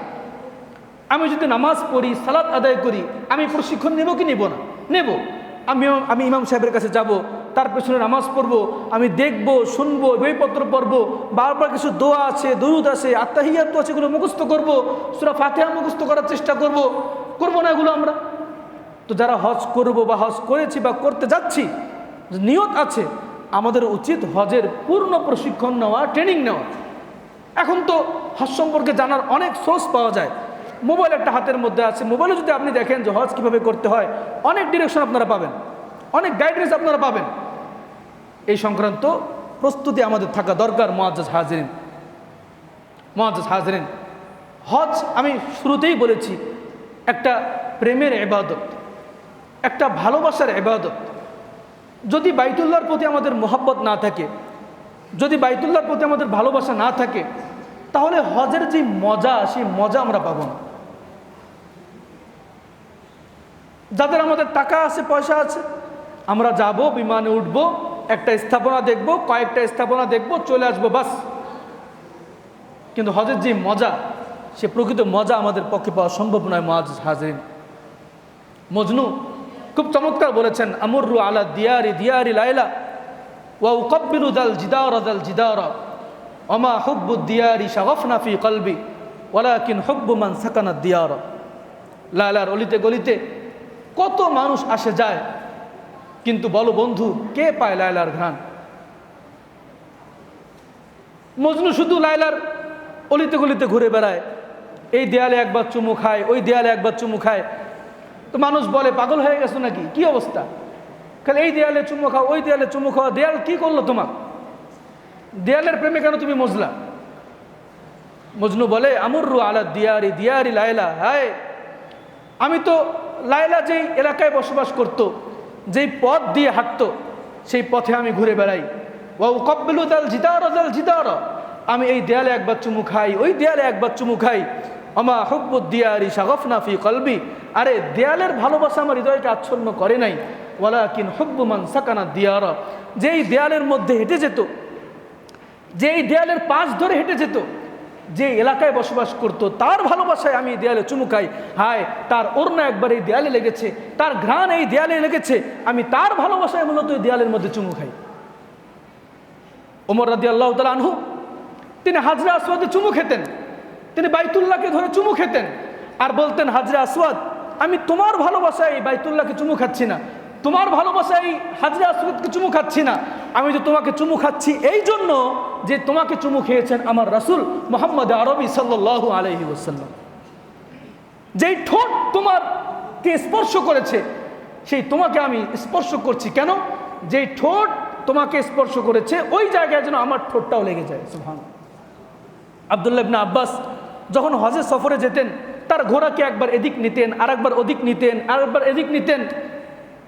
Speaker 1: আমি যদি নামাজ পড়ি, সালাত আদায় করি, আমি প্রশিক্ষণ নেব কি নেব না? নেব। আমি ইমাম সাহেবের কাছে যাব, তার পেছনে নামাজ পড়বো, আমি দেখব, শুনবো, বইপত্র পড়বো, বারবার কিছু দোয়া আছে, দরুদ আছে, আত্তাহিয়াত আছে, এগুলো মুখস্থ করবো, সূরা ফাতিহা মুখস্থ করার চেষ্টা করবো না এগুলো আমরা? তো যারা হজ করব বা হজ করেছি বা করতে যাচ্ছি, নিয়ত আছে, আমাদের উচিত হজের পূর্ণ প্রশিক্ষণ নেওয়া, ট্রেনিং নেওয়া। এখন তো হজ সম্পর্কে জানার অনেক সোর্স পাওয়া যায়। মোবাইল একটা হাতের মধ্যে আছে, মোবাইলে যদি আপনি দেখেন যে হজ কীভাবে করতে হয়, অনেক ডিরেকশন আপনারা পাবেন, অনেক গাইডেন্স আপনারা পাবেন। এই সংক্রান্ত প্রস্তুতি আমাদের থাকা দরকার। মুআজ্জাজ হাজরিন, হজ আমি শুরুতেই বলেছি একটা প্রেমের ইবাদত, একটা ভালোবাসার ইবাদত। যদি বাইতুল্লাহর প্রতি আমাদের মোহাব্বত না থাকে, যদি বাইতুল্লাহর প্রতি আমাদের ভালোবাসা না থাকে, তাহলে হজের যে মজা সেই মজা আমরা পাবো না। যাদের আমাদের টাকা আছে, পয়সা আছে, আমরা যাব, বিমানে উঠব, একটা স্থাপনা দেখব, কয়েকটা স্থাপনা দেখব, চলে আসবো, বাস। কিন্তু হজের যে মজা, সে প্রকৃত মজা আমাদের পক্ষে পাওয়া সম্ভব নয়। মুআজ্জাজ হাজরিন, মজনু খুব চমৎকার বলেছেন, আমরু আলা দিয়ারি দিয়ারি লাইলা ওয়া উকাব্বিলু দাল জিদারা ওমা হুব্বুদ দিয়ারি শাগাফনা ফি কলবি ওয়ালাকিন হুব্বু মান সাকানাদ দিয়ারা। লায়লার অলিতে গলিতে কত মানুষ আসে যায়, কিন্তু বলো বন্ধু, কে পায় লায়লার ঘ্রাণ? মজনু শুধু লায়লার অলিতে গলিতে ঘুরে বেড়ায়, এই দেয়ালে একবার চুমু খায়, ওই দেয়ালে একবার চুমু খায়। তো মানুষ বলে পাগল হয়ে গেছো নাকি, কি অবস্থা? খালি এই দেয়ালে চুমু খাও, ওই দেয়ালে চুমু খাও। দেয়াল কি করলো তোমার? দেয়ালের প্রেমে কেন তুমি মজলা? মজনু বলে আমুররু আলা দিয়ারি দিয়ারি লায়লা, হায় আমি তো লায়লা যেই এলাকায় বসবাস করত, যেই পথ দিয়ে হাঁটতো, সেই পথে আমি ঘুরে বেড়াই। ওয়া উকাব্বিলু দাল জিদারা, আমি এই দেয়ালে একবার চুমু খাই, ওই দেয়ালে একবার চুমু খাই। আমা হুব্বুদ দিয়ারি শাগাফনা ফি কলবি, আরে দেয়ালের ভালোবাসা আমার হৃদয়কে আচ্ছন্ন করে নাই। ওয়ালাকিন হুব্বু মান সাকানা দিয়ারা, যেই দেয়ালের মধ্যে হেঁটে যেত, যেই দেয়ালের পাশ ধরে হেঁটে যেত, যে এলাকায় বসবাস করত, তার ভালোবাসায় আমি এই দেয়ালে চুমু খাই। হায়, তার ওড়না একবার এই দেয়ালে লেগেছে, তার ঘ্রাণ এই দেয়ালে লেগেছে, আমি তার ভালোবাসায় মূলত এই দেয়ালের মধ্যে চুমু খাই। ওমর রাদিয়াল্লাহু তাআলা আনহু তিনি হাজরা আসওয়াদে চুমু খেতেন, তিনি বাইতুল্লাহকে ধরে চুমু খেতেন আর বলতেন, হাজরা আসওয়াদ, আমি তোমার ভালোবাসায় বাইতুল্লাহকে চুমু খাচ্ছি না, তোমার ভালোবাসায় হাজরা আসওয়াদকে চুমু খাচ্ছি না, আমি তো তোমাকে চুমু খাচ্ছি এই জন্য যে তোমাকে চুমু খেয়েছেন আমার রাসূল মুহাম্মদ আরবি সাল্লাল্লাহু আলাইহি ওয়াসাল্লাম। যেই ঠোঁট তোমাকে স্পর্শ করেছে, সেই তোমাকে আমি স্পর্শ করছি। কেন? যেই ঠোঁট তোমাকে স্পর্শ করেছে ওই জায়গায় যেন আমার ঠোঁটটাও লেগে যায়। সুবহানাল্লাহ। আব্দুল্লাহ ইবনে আব্বাস যখন হজের সফরে যেতেন, তার ঘোড়াকে একবার এদিক নিতেন, আর একবার ওদিক নিতেন, আর একবার এদিক নিতেন।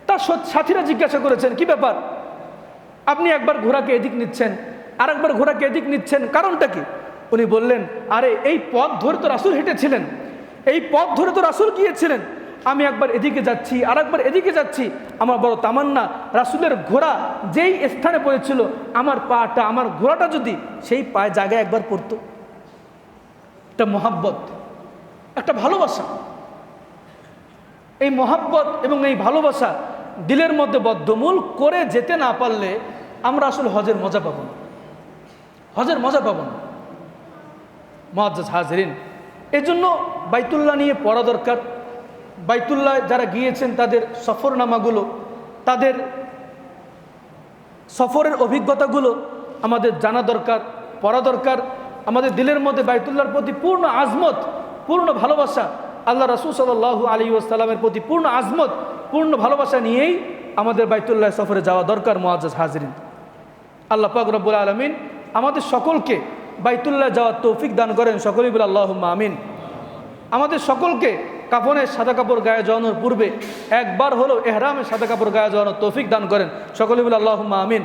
Speaker 1: তার সাথীরা জিজ্ঞাসা করেছেন, কি ব্যাপার, আপনি একবার ঘোড়াকে এদিক নিচ্ছেন, আর একবার ঘোড়াকে এদিক নিচ্ছেন, কারণটা কি? উনি বললেন, আরে এই পথ ধরে তো রাসূল হেঁটেছিলেন, এই পথ ধরে তো রাসূল গিয়েছিলেন, আমি একবার এদিকে যাচ্ছি, আর একবার এদিকে যাচ্ছি। আমার বড় তামান্না, রাসূলের ঘোড়া যেই স্থানে পড়েছিল, আমার পাটা, আমার ঘোড়াটা যদি সেই পায়ে জায়গায় একবার পড়তো। একটা মহাব্বত, একটা ভালোবাসা। এই মহাব্বত এবং এই ভালোবাসা দিলের মধ্যে বদ্ধমূল করে যেতে না পারলে আমরা আসলে হজের মজা পাবো না, হজের মজা পাবো না। মুআজ্জাজ হাজিরিন, এজন্য বাইতুল্লাহ নিয়ে পড়া দরকার। বাইতুল্লাহ যারা গিয়েছেন তাদের সফরনামাগুলো, তাদের সফরের অভিজ্ঞতাগুলো আমাদের জানা দরকার, পড়া দরকার। আমাদের দিলের মধ্যে বাইতুল্লাহর প্রতি পূর্ণ আজমত, পূর্ণ ভালোবাসা, আল্লাহ রাসূল সাল্লাল্লাহু আলাইহি ওয়াসাল্লামের প্রতি পূর্ণ আজমত, পূর্ণ ভালোবাসা নিয়েই আমাদের বাইতুল্লাহ সফরে যাওয়া দরকার। মুআজ্জাজ হাজিরিন, আল্লাহ পাক রব্বুল আলামিন আমাদের সকলকে বাইতুল্লাহ যাওয়ার তৌফিক দান করেন। সকলেই বলে আল্লাহুম্মা আমিন। আমাদের সকলকে কাফনের সাদা কাপড় গায়ে জড়ানোর পূর্বে একবার হলেও এহরামের সাদা কাপড় গায়ে জড়ানোর তৌফিক দান করেন। সকলেই বলে আল্লাহুম্মা আমিন।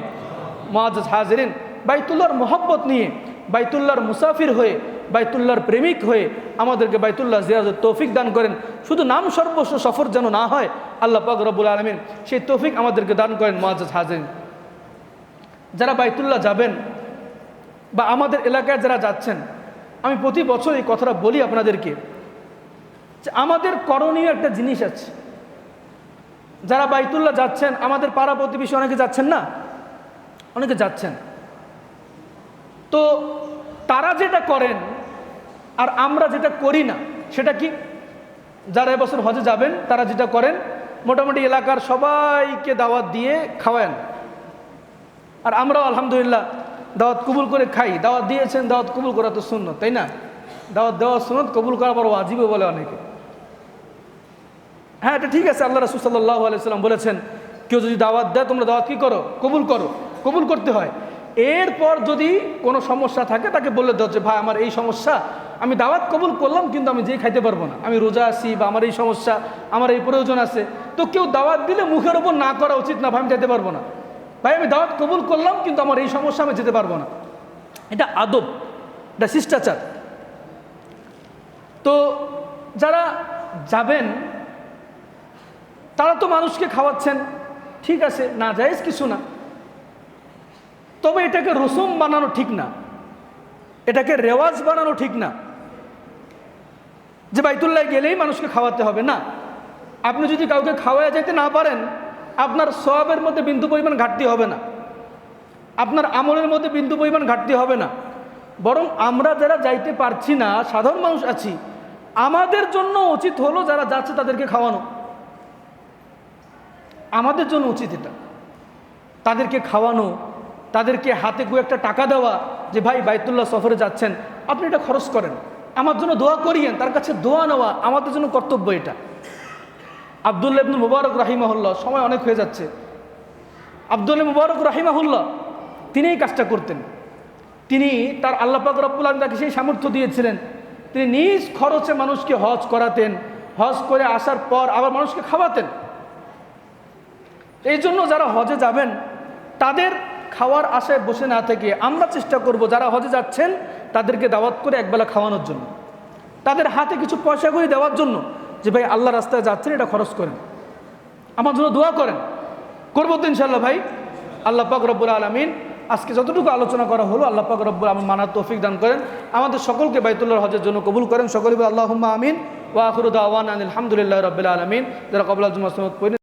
Speaker 1: মুআজ্জাজ হাজিরিন, বাইতুল্লাহর মহব্বত নিয়ে, বাইতুল্লাহর মুসাফির হয়ে, বাইতুল্লাহর প্রেমিক হয়ে আমাদেরকে বাইতুল্লাহ জিয়ারতের তৌফিক দান করেন। শুধু নাম সর্বস্ব সফর যেন না হয়, আল্লাহ পাক রব্বুল আলামিন সেই তৌফিক আমাদেরকে দান করেন। মুআজ্জাজ হাজিরিন, যারা বাইতুল্লাহ যাবেন বা আমাদের এলাকায় যারা যাচ্ছেন, আমি প্রতি বছর এই কথাটা বলি আপনাদেরকে যে আমাদের করণীয় একটা জিনিস আছে। যারা বাইতুল্লাহ যাচ্ছেন, আমাদের পাড়া প্রতিবেশী অনেকে যাচ্ছেন না, অনেকে যাচ্ছেন, তো তারা যেটা করেন আর আমরা যেটা করি না সেটা কি? যারা এবছর হজে যাবেন তারা যেটা করেন, মোটামুটি এলাকার সবাইকে দাওয়াত দিয়ে খাওয়ান, আর আমরাও আলহামদুলিল্লাহ দাওয়াত কবুল করে খাই। দাওয়াত দিয়েছেন, দাওয়াত কবুল করা তো সুন্নত, তাই না? দাওয়াত দেওয়া সুন্নত, কবুল করা বড় ওয়াজিবও বলে অনেকে। হ্যাঁ, এটা ঠিক আছে। আল্লাহ রাসূল সাল্লাল্লাহু আলাইহি ওয়াসাল্লাম বলেছেন, কেউ যদি দাওয়াত দেয় তোমরা দাওয়াত কি করো? কবুল করো। কবুল করতে হয়। এরপর যদি কোনো সমস্যা থাকে তাকে বলে দাও যে ভাই আমার এই সমস্যা, আমি দাওয়াত কবুল করলাম কিন্তু আমি যেই খাইতে পারবো না, আমি রোজা আছি বা আমার এই সমস্যা, আমার এই প্রয়োজন আছে। তো কেউ দাওয়াত দিলে মুখের ওপর না করা উচিত না, ভাই আমি যেতে পারবো না, ভাই আমি দাওয়াত কবুল করলাম কিন্তু আমার এই সমস্যা, আমি যেতে পারবো না। এটা আদব, এটা শিষ্টাচার। তো যারা যাবেন তারা তো মানুষকে খাওয়াচ্ছেন, ঠিক আছে, না জায়েজ কিছু না। তবে এটাকে রসুম বানানো ঠিক না, এটাকে রেওয়াজ বানানো ঠিক না যে বাইতুল্লাহ গেলেই মানুষকে খাওয়াতে হবে। না, আপনি যদি কাউকে খাওয়াইয়া যেতে না পারেন, আপনার সওয়াবের মধ্যে বিন্দু পরিমাণ ঘাটতি হবে না। আপনার আমলের মধ্যে বিন্দু পরিমাণ ঘাটতি হবে না, বরং আমরা যারা যাইতে পারছি না, সাধারণ মানুষ আছি, আমাদের জন্য উচিত হলো যারা যাচ্ছে তাদেরকে খাওয়ানো। আমাদের জন্য উচিত এটা, তাদেরকে খাওয়ানো, তাদেরকে হাতে একটা টাকা দেওয়া, যে ভাই বাইতুল্লাহ সফরে যাচ্ছেন, আপনি এটা খরচ করেন, আমার জন্য দোয়া করিয়েন, তার কাছে দোয়া নেওয়া আমাদের জন্য কর্তব্য এটা। আব্দুল্লাহ ইবনে মুবারক রাহিমাহুল্লাহ, সময় অনেক হয়ে যাচ্ছে, আব্দুল্লাহ মুবারক রাহিমাহুল্লাহ তিনি এই কাজটা করতেন। তিনি তার আল্লাহ পাক রব্বুল আলামিন তাকে সেই সামর্থ্য দিয়েছিলেন, তিনি নিজ খরচে মানুষকে হজ করাতেন, হজ করে আসার পর আবার মানুষকে খাওয়াতেন। এই জন্য যারা হজে যাবেন তাদের খাওয়ার আশায় বসে না থেকে আমরা চেষ্টা করব যারা হজে যাচ্ছেন তাদেরকে দাওয়াত করে একবেলা খাওয়ানোর জন্য, তাদের হাতে কিছু পয়সা করে দেওয়ার জন্য, যে ভাই আল্লাহ রাস্তায় যাচ্ছেন, এটা খরচ করেন, আমার জন্য দোয়া করেন। করবো তো ইনশাআল্লাহ ভাই। আল্লাহ পাক রব্বুল আলামিন আজকে যতটুকু আলোচনা করা হলো, আল্লাহ পাক রব্বুল আলামিন মানার তৌফিক দান করেন, আমাদের সকলকে বাইতুল্লাহর হজের জন্য কবুল করেন। সকলে আল্লাহুম্মা আমিন। ওয়া আখিরু দাওয়ানা আলহামদুলিল্লাহি রাব্বিল আলামিন। যারা কবলা জুমা সুন্নাত পড়েন